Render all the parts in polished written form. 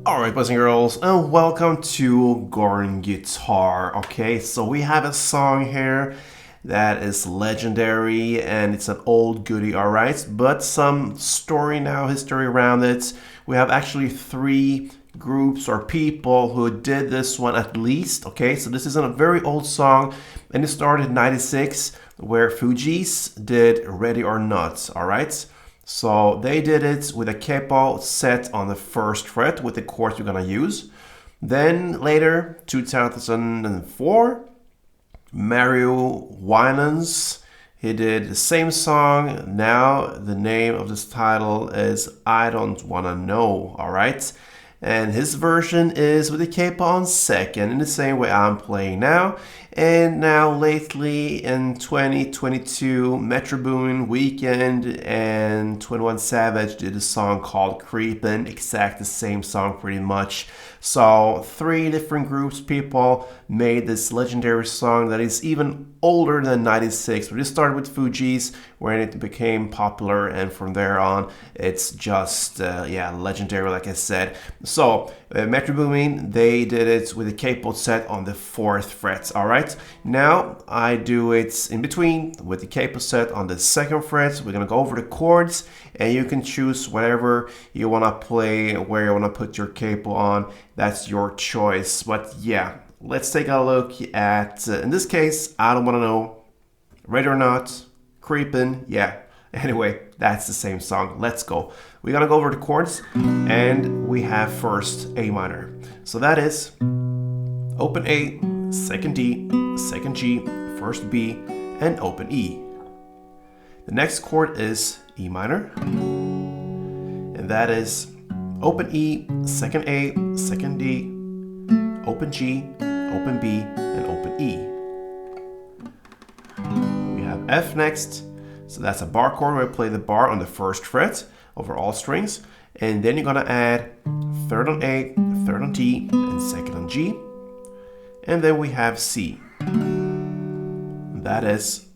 Alright, boys and girls, and welcome to Gorn Guitar. Okay, so we have a song here that is legendary and it's an old goodie, alright? But some story now, history around it. We have actually three groups or people who did this one at least. Okay, so this is a very old song and it started in 96 where Fugees did Ready or Not, alright? So they did it with a capo set on the first fret with the chords we're gonna use. Then later, 2004, Mario Winans, he did the same song. Now the name of this title is I Don't Wanna Know, alright? And his version is with the capo on second in the same way I'm playing now. And now lately in 2022, Boomin, Weeknd and 21Savage did a song called Creepin, exact the same song pretty much. So three different groups, people made this legendary song that is even older than 96. But it started with Fugees when it became popular, and from there on it's just legendary, like I said. So Metro Boomin, they did it with a capo set on the fourth fret. Alright, now I do it in between with the capo set on the second fret. We're gonna go over the chords and you can choose whatever you wanna play, where you wanna put your capo on. That's your choice. But yeah, let's take a look at, in this case, I Don't Wanna Know, Ready or Not, Creepin', yeah. Anyway, that's the same song. Let's go. We're gonna go over the chords and we have first A minor. So that is open A, second D, second G, first B, and open E. The next chord is E minor, and that is open E, second A, second D, open G, open B, and open E. We have F next, so that's a bar chord where we play the bar on the first fret over all strings, and then you're gonna add third on A, third on D, and second on G, and then we have C. That is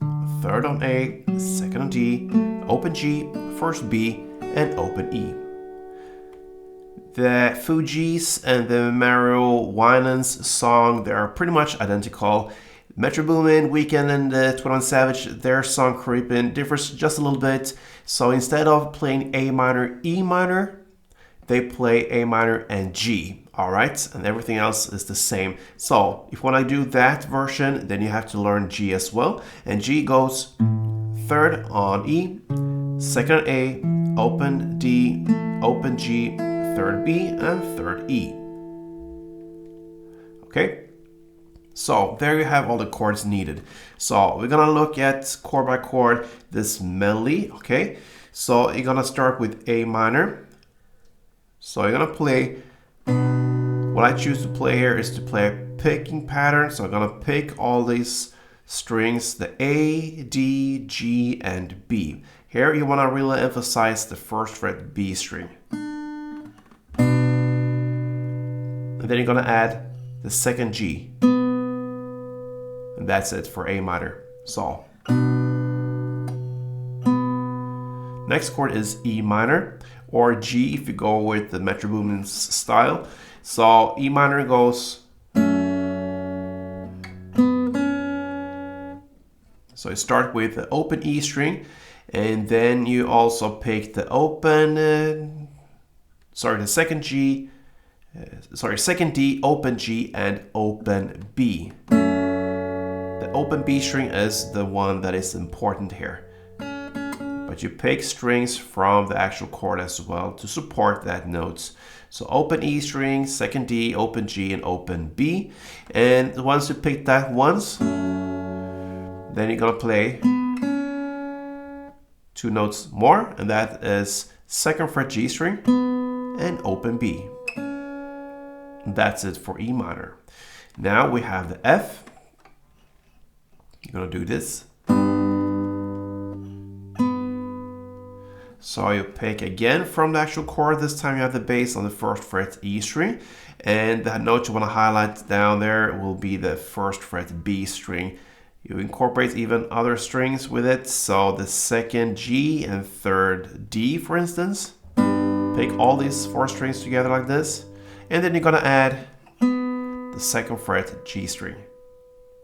third on A, second on D, open G, first B, and open E. The Fugees and the Mario Winans song, they are pretty much identical. Metro Boomin, Weeknd, and 21Savage, their song Creepin differs just a little bit. So instead of playing A minor, E minor, they play A minor and G, alright? And everything else is the same. So if you want to do that version, then you have to learn G as well. And G goes third on E, second A, open D, open G, third B, and third E. Okay? So there you have all the chords needed. So we're gonna look at chord by chord this melody, okay? So you're gonna start with A minor. So you're gonna play, what I choose to play here is to play a picking pattern. So I'm gonna pick all these strings, the A, D, G, and B. Here you wanna really emphasize the first fret B string. And then you're gonna add the second G. And that's it for A minor. So next chord is E minor, or G if you go with the Metro Boomin's style. So E minor goes, so you start with the open E string, and then you also pick the open, the second G, second D, open G, and open B. The open B string is the one that is important here. But you pick strings from the actual chord as well to support that notes. So open E string, second D, open G, and open B. And once you pick that once, then you're gonna play two notes more, and that is second fret G string and open B. And that's it for E minor. Now we have the F. You're gonna do this. So you pick again from the actual chord. This time you have the bass on the first fret E string, and the note you want to highlight down there will be the first fret B string. You incorporate even other strings with it, so the second G and third D, for instance. Pick all these four strings together like this, and then you're gonna add the 2nd fret G string.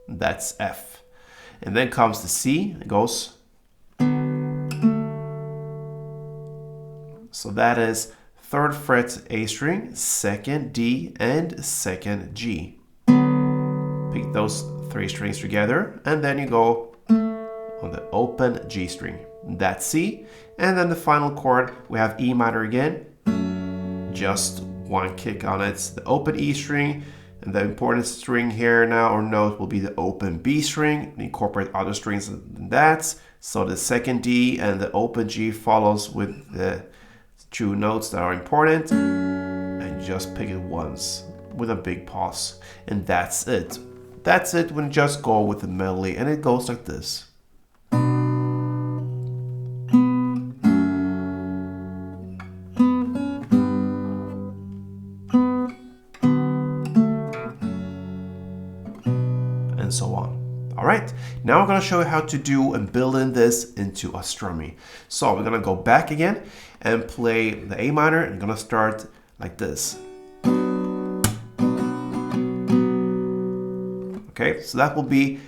That's F. And then comes the C, it goes. So that is 3rd fret A string, 2nd D, and 2nd G. Pick those 3 strings together, and then you go on the open G string. That's C. And then the final chord, we have E minor again. Just 1 kick on it, the open E string. And the important string here now, or note, will be the open B string. Incorporate other strings than that. So the 2nd D and the open G follows with the 2 notes that are important. And you just pick it once with a big pause. And that's it. That's it when you just go with the melody, and it goes like this. And so on. Alright, now I'm going to show you how to do and build in this into a strumming. So we're going to go back again and play the A minor, and I'm going to start like this. Okay, so that will be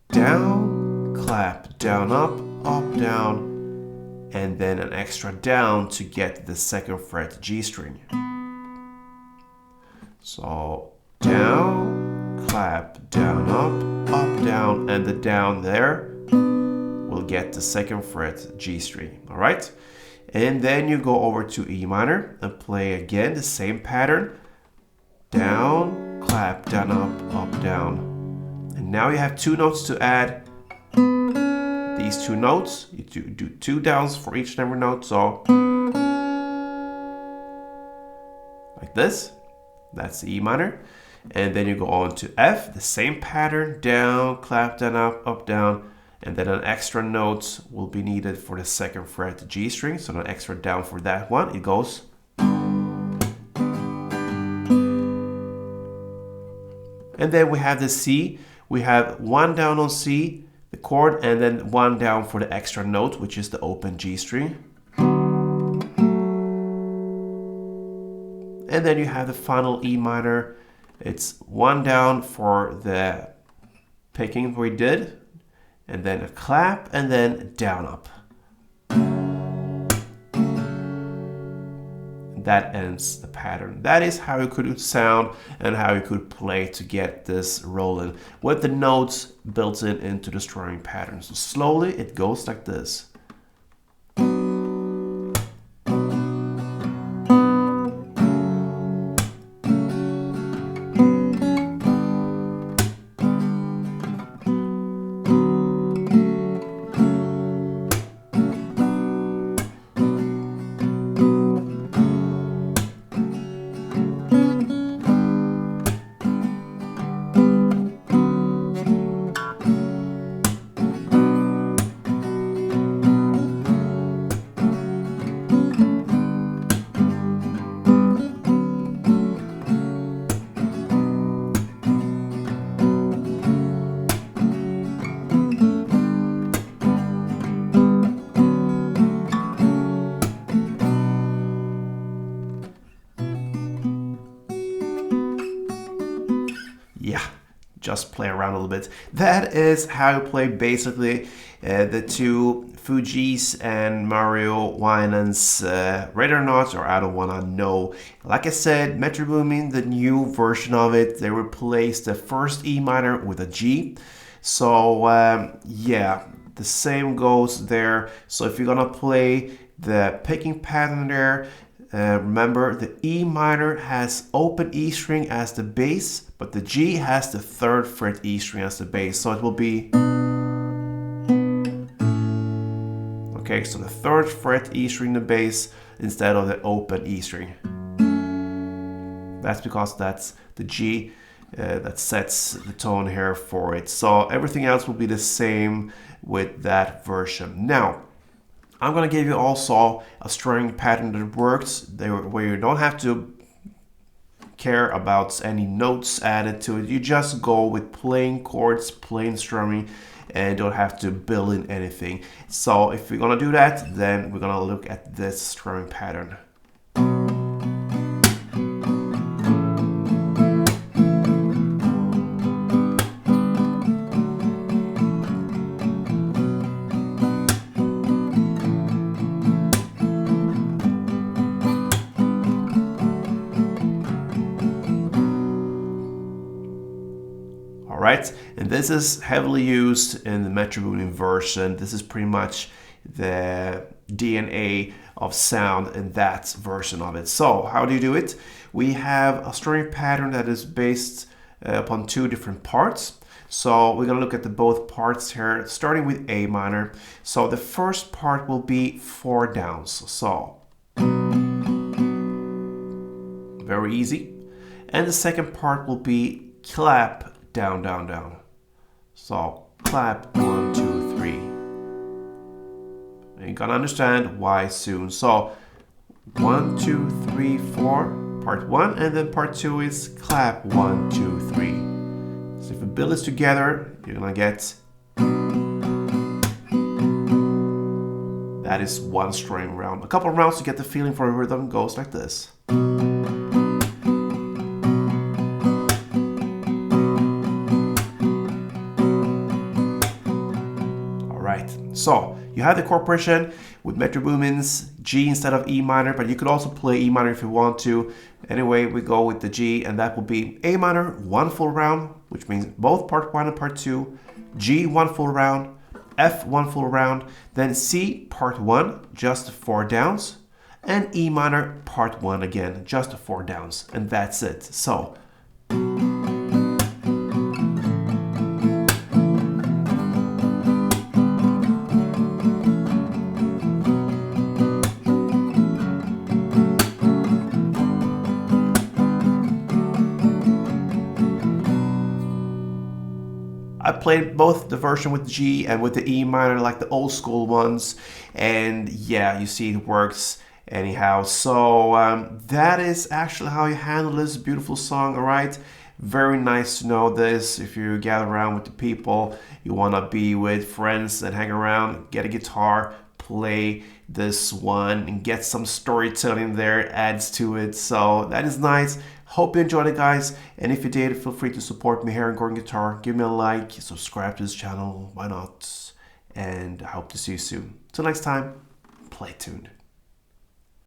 down, clap, down, up, down, and then an extra down to get the 2nd fret G string. So down, clap, down, up, down, and the down there will get the 2nd fret G string. All right, and then you go over to E minor and play again the same pattern. Down, clap, down, up, down. And now you have 2 notes to add. These 2 notes, you do 2 downs for each and every note. So like this, that's the E minor. And then you go on to F, the same pattern, down, clap, down, up, down. And then an extra note will be needed for the 2nd fret G string. So an extra down for that one, it goes. And then we have the C. We have 1 down on C, the chord, and then 1 down for the extra note, which is the open G string. And then you have the final E minor. It's 1 down for the picking we did, and then a clap, and then down, up. That ends the pattern. That is how you could sound and how you could play to get this rolling with the notes built into the strumming pattern. So slowly it goes like this. Yeah, just play around a little bit. That is how you play basically the 2 Fugees and Mario Winans Ready or Not, or I Don't Wanna Know. Like I said, Metro Boomin, the new version of it, they replaced the first E minor with a G. So yeah, the same goes there. So if you're gonna play the picking pattern there, remember the E minor has open E string as the bass, but the G has the 3rd fret E string as the bass. So it will be, okay, so the 3rd fret E string the bass instead of the open E string. That's because that's the G that sets the tone here for it. So everything else will be the same with that version. Now, I'm going to give you also a strumming pattern that works where you don't have to care about any notes added to it. You just go with plain chords, plain strumming, and don't have to build in anything. So if we're going to do that, then we're going to look at this strumming pattern. right? And this is heavily used in the Metro Boomin version. This is pretty much the DNA of sound in that version of it. So how do you do it? We have a string pattern that is based upon two different parts. So we're gonna look at the both parts here, starting with A minor. So the first part will be 4 downs. So very easy. And the second part will be clap down, down, down. So clap 1, 2, 3. And you're gonna understand why soon. So 1, 2, 3, 4, part 1, and then part 2 is clap 1, 2, 3. So if you build this together, you're gonna get, that is one string round. A couple of rounds to get the feeling for a rhythm goes like this. So you have the chord progression with Metro Boomin's G instead of E minor, but you could also play E minor if you want to. Anyway, we go with the G, and that will be A minor, 1 full round, which means both part 1 and part 2, G 1 full round, F 1 full round, then C part 1, just 4 downs, and E minor part 1 again, just 4 downs, and that's it. So I played both the version with G and with the E minor, like the old school ones, and yeah, you see it works anyhow. So that is actually how you handle this beautiful song, all right? Very nice to know this. If you gather around with the people you want to be with, friends, and hang around, get a guitar, play this one, and get some storytelling there, adds to it. So that is nice. Hope you enjoyed it, guys, and if you did, feel free to support me here on Gordon Guitar. Give me a like, subscribe to this channel, why not? And I hope to see you soon. Till next time, play tuned.